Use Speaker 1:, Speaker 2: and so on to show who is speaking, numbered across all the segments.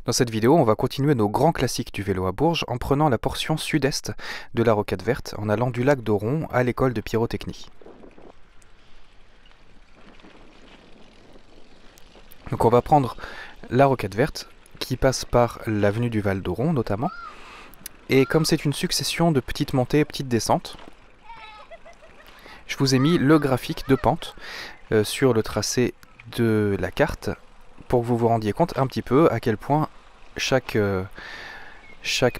Speaker 1: Dans cette vidéo, on va continuer nos grands classiques du vélo à Bourges en prenant la portion sud-est de la Rocade Verte en allant du lac d'Auron à l'école de pyrotechnie. Donc on va prendre la Rocade Verte qui passe par l'avenue du Val d'Auron notamment. Et comme c'est une succession de petites montées et petites descentes, je vous ai mis le graphique de pente sur le tracé de la carte pour que vous vous rendiez compte un petit peu à quel point chaque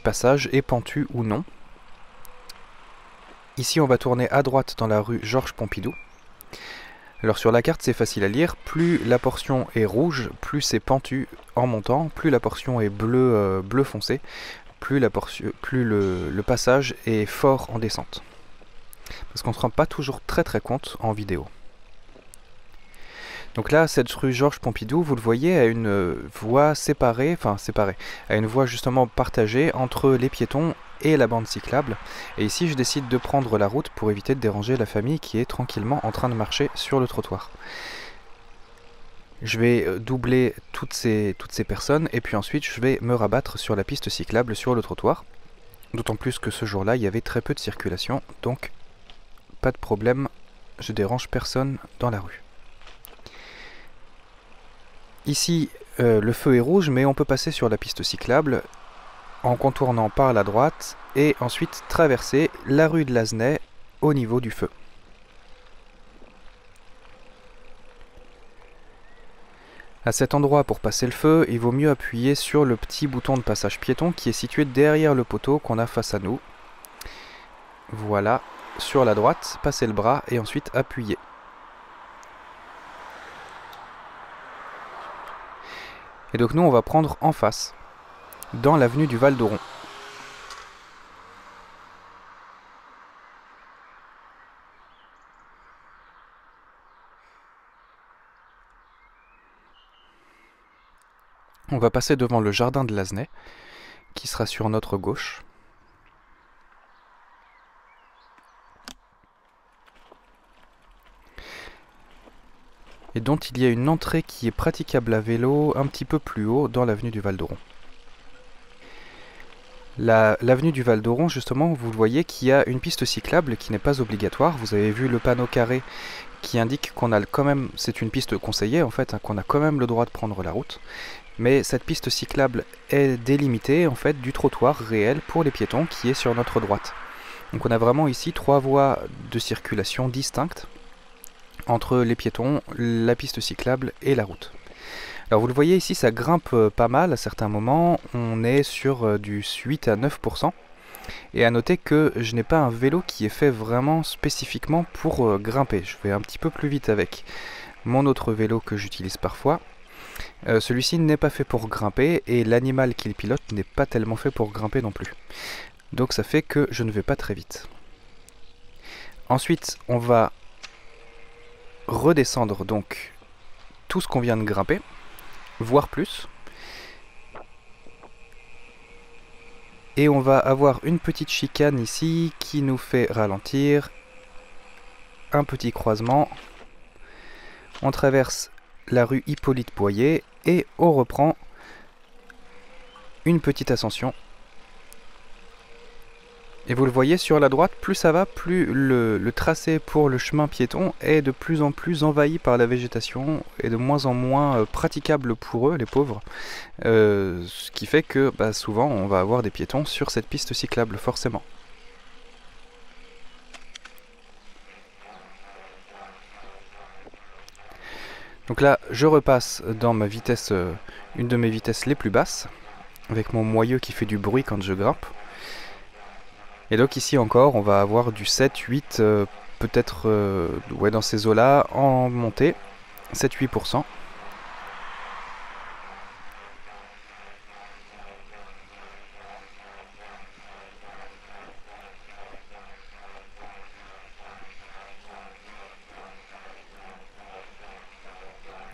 Speaker 1: passage est pentu ou non. Ici on va tourner à droite dans la rue Georges Pompidou. Alors sur la carte c'est facile à lire, plus la portion est rouge, plus c'est pentu en montant, plus la portion est bleu foncé, plus le passage est fort en descente. Parce qu'on ne se rend pas toujours très compte en vidéo. Donc là, cette rue Georges Pompidou, vous le voyez, a une voie séparée, a une voie justement partagée entre les piétons et la bande cyclable. Et ici, je décide de prendre la route pour éviter de déranger la famille qui est tranquillement en train de marcher sur le trottoir. Je vais doubler toutes ces personnes et puis ensuite je vais me rabattre sur la piste cyclable sur le trottoir. D'autant plus que ce jour-là, il y avait très peu de circulation, donc pas de problème, je dérange personne dans la rue. Ici, le feu est rouge, mais on peut passer sur la piste cyclable en contournant par la droite et ensuite traverser la rue de Lazenay au niveau du feu. À cet endroit, pour passer le feu, il vaut mieux appuyer sur le petit bouton de passage piéton qui est situé derrière le poteau qu'on a face à nous. Voilà, sur la droite, passez le bras et ensuite appuyez. Et donc nous on va prendre en face, dans l'avenue du Val d'Auron. On va passer devant le jardin de Lazenay, qui sera sur notre gauche. Et dont il y a une entrée qui est praticable à vélo un petit peu plus haut dans l'avenue du Val d'Auron. L'avenue du Val d'Auron, justement, vous le voyez qu'il y a une piste cyclable qui n'est pas obligatoire. Vous avez vu le panneau carré qui indique qu'on a quand même, c'est une piste conseillée en fait, qu'on a quand même le droit de prendre la route. Mais cette piste cyclable est délimitée en fait du trottoir réel pour les piétons qui est sur notre droite. Donc on a vraiment ici 3 voies de circulation distinctes entre les piétons, la piste cyclable et la route. Alors vous le voyez ici, ça grimpe pas mal à certains moments, on est sur du 8 à 9%. Et à noter que je n'ai pas un vélo qui est fait vraiment spécifiquement pour grimper. Je vais un petit peu plus vite avec mon autre vélo que j'utilise parfois. Celui-ci n'est pas fait pour grimper et l'animal qu'il pilote n'est pas tellement fait pour grimper non plus. Donc ça fait que je ne vais pas très vite. Ensuite, on va redescendre donc tout ce qu'on vient de grimper, voire plus. Et on va avoir une petite chicane ici qui nous fait ralentir. Un petit croisement. On traverse la rue Hippolyte Boyer et on reprend une petite ascension. Et vous le voyez sur la droite, plus ça va, plus le tracé pour le chemin piéton est de plus en plus envahi par la végétation et de moins en moins praticable pour eux, les pauvres. Ce qui fait que souvent on va avoir des piétons sur cette piste cyclable, forcément. Donc là, je repasse dans ma vitesse, une de mes vitesses les plus basses, avec mon moyeu qui fait du bruit quand je grimpe. Et donc ici encore, on va avoir du 7, 8, peut-être dans ces eaux-là, en montée, 7-8%.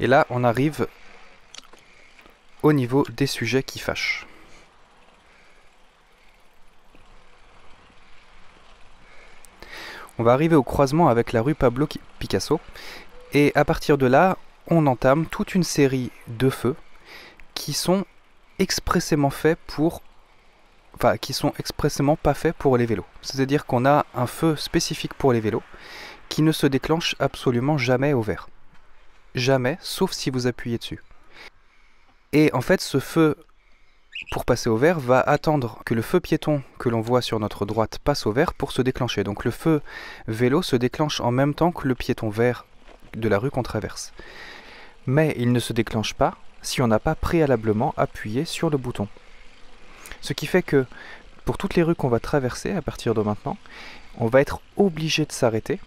Speaker 1: Et là, on arrive au niveau des sujets qui fâchent. On va arriver au croisement avec la rue Pablo Picasso. Et à partir de là, on entame toute une série de feux qui sont expressément faits pour... Enfin, qui sont expressément pas faits pour les vélos. C'est-à-dire qu'on a un feu spécifique pour les vélos qui ne se déclenche absolument jamais au vert. Jamais, sauf si vous appuyez dessus. Et en fait, ce feu, pour passer au vert, va attendre que le feu piéton que l'on voit sur notre droite passe au vert pour se déclencher. Donc le feu vélo se déclenche en même temps que le piéton vert de la rue qu'on traverse. Mais il ne se déclenche pas si on n'a pas préalablement appuyé sur le bouton. Ce qui fait que pour toutes les rues qu'on va traverser à partir de maintenant, on va être obligé de s'arrêter,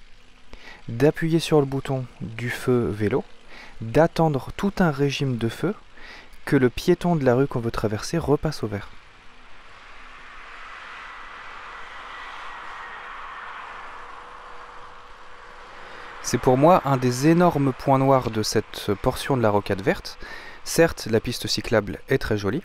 Speaker 1: d'appuyer sur le bouton du feu vélo, d'attendre tout un régime de feu, que le piéton de la rue qu'on veut traverser repasse au vert. C'est pour moi un des énormes points noirs de cette portion de la rocade verte. Certes, la piste cyclable est très jolie.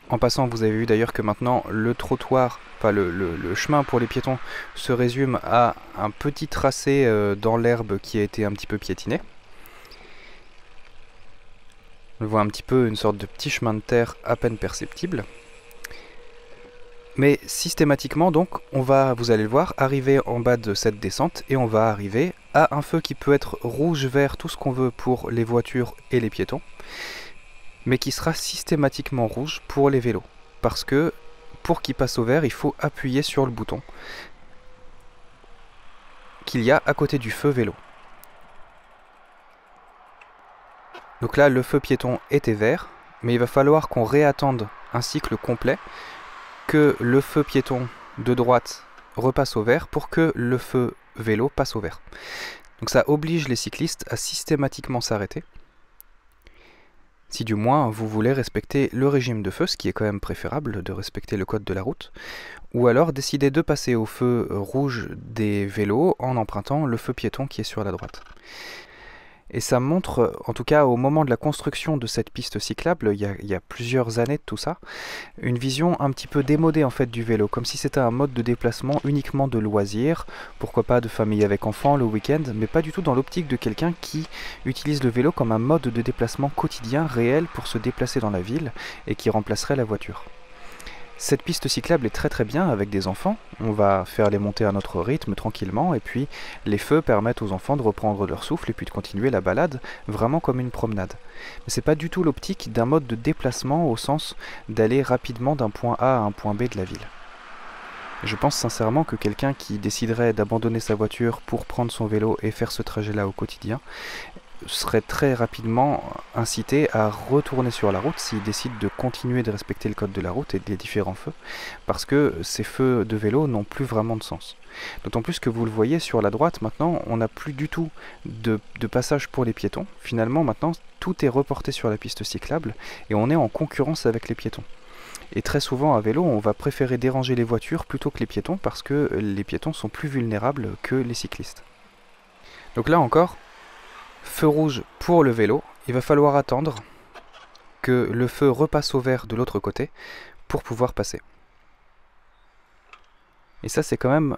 Speaker 1: En passant, vous avez vu d'ailleurs que maintenant le trottoir, enfin le chemin pour les piétons se résume à un petit tracé dans l'herbe qui a été un petit peu piétiné. On voit un petit peu une sorte de petit chemin de terre à peine perceptible. Mais systématiquement donc, on va, vous allez le voir, arriver en bas de cette descente et on va arriver à un feu qui peut être rouge, vert, tout ce qu'on veut pour les voitures et les piétons, mais qui sera systématiquement rouge pour les vélos. Parce que pour qu'il passe au vert, il faut appuyer sur le bouton qu'il y a à côté du feu vélo. Donc là, le feu piéton était vert, mais il va falloir qu'on réattende un cycle complet, que le feu piéton de droite repasse au vert pour que le feu vélo passe au vert. Donc ça oblige les cyclistes à systématiquement s'arrêter, si du moins vous voulez respecter le régime de feu, ce qui est quand même préférable de respecter le code de la route, ou alors décider de passer au feu rouge des vélos en empruntant le feu piéton qui est sur la droite. Et ça montre, en tout cas au moment de la construction de cette piste cyclable, il y a plusieurs années de tout ça, une vision un petit peu démodée en fait du vélo, comme si c'était un mode de déplacement uniquement de loisir, pourquoi pas de famille avec enfants le week-end, mais pas du tout dans l'optique de quelqu'un qui utilise le vélo comme un mode de déplacement quotidien réel pour se déplacer dans la ville et qui remplacerait la voiture. Cette piste cyclable est très bien avec des enfants, on va faire les montées à notre rythme tranquillement et puis les feux permettent aux enfants de reprendre leur souffle et puis de continuer la balade vraiment comme une promenade. Mais c'est pas du tout l'optique d'un mode de déplacement au sens d'aller rapidement d'un point A à un point B de la ville. Je pense sincèrement que quelqu'un qui déciderait d'abandonner sa voiture pour prendre son vélo et faire ce trajet-là au quotidien serait très rapidement incité à retourner sur la route s'il décide de continuer de respecter le code de la route et les différents feux, parce que ces feux de vélo n'ont plus vraiment de sens. D'autant plus que vous le voyez sur la droite, maintenant on n'a plus du tout de passage pour les piétons. Finalement maintenant tout est reporté sur la piste cyclable et on est en concurrence avec les piétons. Et très souvent à vélo on va préférer déranger les voitures plutôt que les piétons parce que les piétons sont plus vulnérables que les cyclistes. Donc là encore, feu rouge pour le vélo, il va falloir attendre que le feu repasse au vert de l'autre côté pour pouvoir passer. Et ça c'est quand même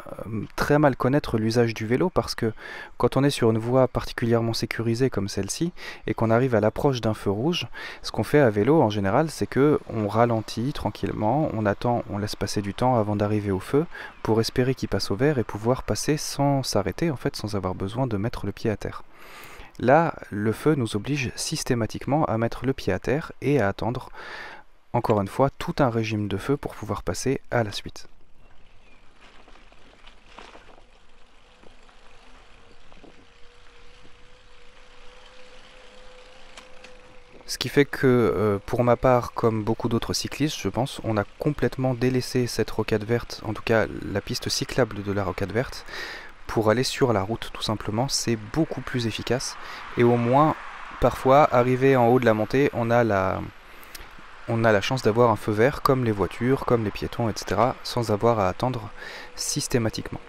Speaker 1: très mal connaître l'usage du vélo parce que quand on est sur une voie particulièrement sécurisée comme celle-ci et qu'on arrive à l'approche d'un feu rouge, ce qu'on fait à vélo en général c'est que on ralentit tranquillement, on attend, on laisse passer du temps avant d'arriver au feu pour espérer qu'il passe au vert et pouvoir passer sans s'arrêter en fait, sans avoir besoin de mettre le pied à terre. Là, le feu nous oblige systématiquement à mettre le pied à terre et à attendre, encore une fois, tout un régime de feu pour pouvoir passer à la suite. Ce qui fait que, pour ma part, comme beaucoup d'autres cyclistes, je pense, on a complètement délaissé cette rocade verte, en tout cas la piste cyclable de la rocade verte, pour aller sur la route tout simplement. C'est beaucoup plus efficace et au moins parfois arrivé en haut de la montée on a la chance d'avoir un feu vert comme les voitures, comme les piétons, etc. sans avoir à attendre systématiquement.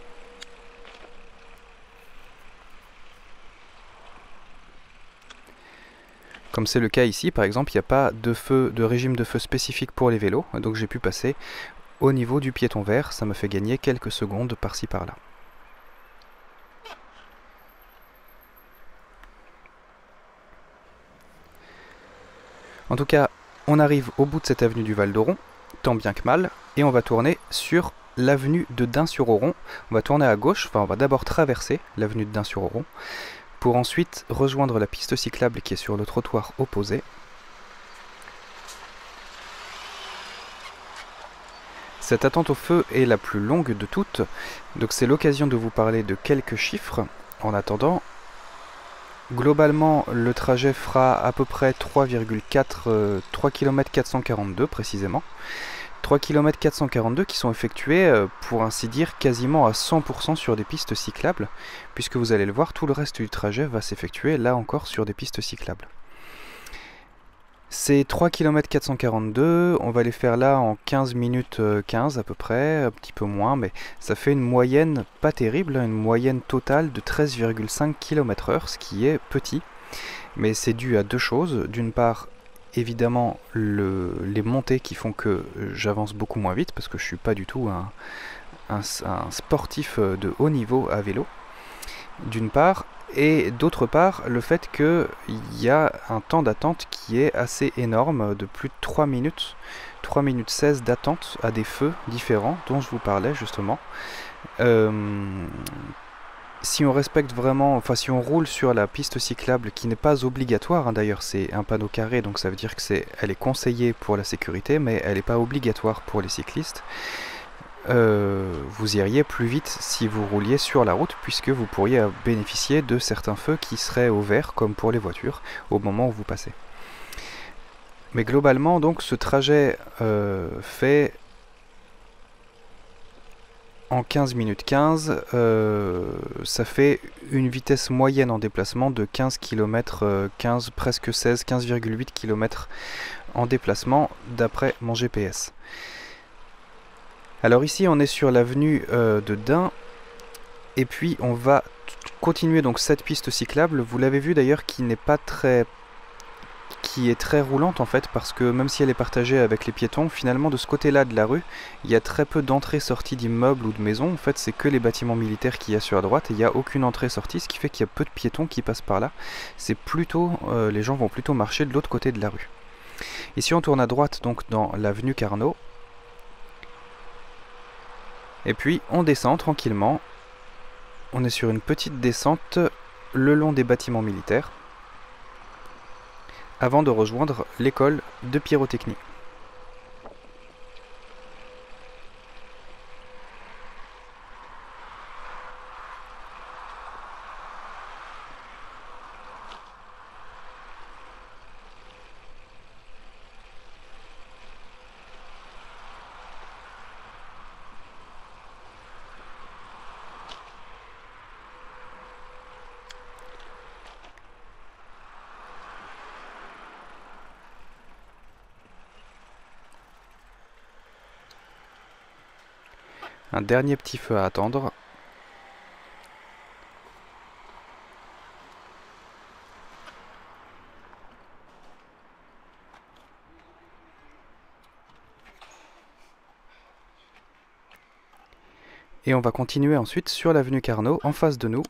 Speaker 1: Comme c'est le cas ici par exemple, il n'y a pas de régime de feu spécifique pour les vélos, donc j'ai pu passer au niveau du piéton vert, ça me fait gagner quelques secondes par-ci par-là. En tout cas, On arrive au bout de cette avenue du Val d'Oron, tant bien que mal, et on va tourner sur l'avenue de Dun-sur-Oron. On va tourner à gauche, enfin on va d'abord traverser l'avenue de Dun-sur-Oron, pour ensuite rejoindre la piste cyclable qui est sur le trottoir opposé. Cette attente au feu est la plus longue de toutes, donc c'est l'occasion de vous parler de quelques chiffres. En attendant, globalement, le trajet fera à peu près 3 km 442 précisément. 3 km 442 qui sont effectués, pour ainsi dire, quasiment à 100% sur des pistes cyclables, puisque vous allez le voir, tout le reste du trajet va s'effectuer là encore sur des pistes cyclables. Ces 3 km 442, on va les faire là en 15 minutes 15 à peu près, un petit peu moins, mais ça fait une moyenne pas terrible, une moyenne totale de 13,5 km/h, ce qui est petit. Mais c'est dû à deux choses. D'une part, évidemment, les montées qui font que j'avance beaucoup moins vite, parce que je suis pas du tout un sportif de haut niveau à vélo, d'une part. Et d'autre part, le fait qu'il y a un temps d'attente qui est assez énorme, de plus de 3 minutes 16 d'attente à des feux différents, dont je vous parlais justement. Si on respecte vraiment, enfin si on roule sur la piste cyclable, qui n'est pas obligatoire, hein, d'ailleurs c'est un panneau carré, donc ça veut dire que elle est conseillée pour la sécurité, mais elle n'est pas obligatoire pour les cyclistes. Vous iriez plus vite si vous rouliez sur la route, puisque vous pourriez bénéficier de certains feux qui seraient au vert, comme pour les voitures, au moment où vous passez. Mais globalement, donc, ce trajet fait en 15 minutes 15, ça fait une vitesse moyenne en déplacement de 15 km, presque 16, 15,8 km en déplacement, d'après mon GPS. Alors ici on est sur l'avenue de Dun, et puis on va continuer donc cette piste cyclable. Vous l'avez vu d'ailleurs, qui est très roulante en fait, parce que même si elle est partagée avec les piétons, finalement de ce côté-là de la rue, il y a très peu d'entrées-sorties d'immeubles ou de maisons. En fait c'est que les bâtiments militaires qu'il y a sur la droite, et il n'y a aucune entrée-sortie, ce qui fait qu'il y a peu de piétons qui passent par là. C'est plutôt, les gens vont plutôt marcher de l'autre côté de la rue. Ici on tourne à droite donc dans l'avenue Carnot. Et puis on descend tranquillement, on est sur une petite descente le long des bâtiments militaires, avant de rejoindre l'école de pyrotechnie. Un dernier petit feu à attendre. Et on va continuer ensuite sur l'avenue Carnot, en face de nous.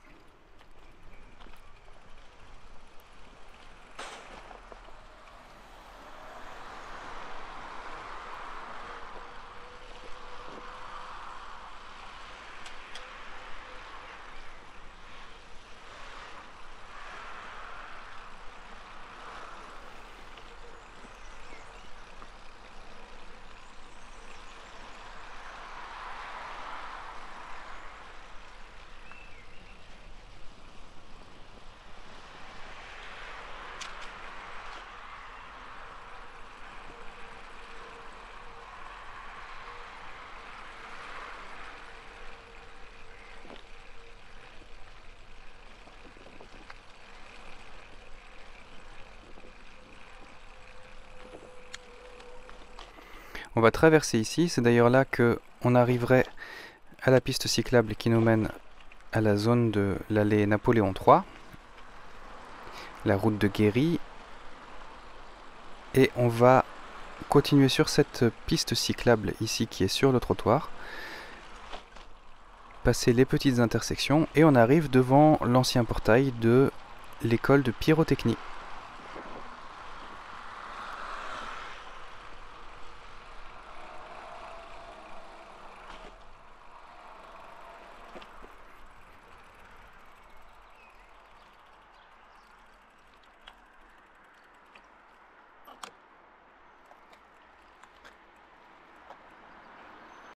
Speaker 1: On va traverser ici, c'est d'ailleurs là qu'on arriverait à la piste cyclable qui nous mène à la zone de l'allée Napoléon III, la route de Guéry, et on va continuer sur cette piste cyclable ici qui est sur le trottoir, passer les petites intersections, et on arrive devant l'ancien portail de l'école de pyrotechnie.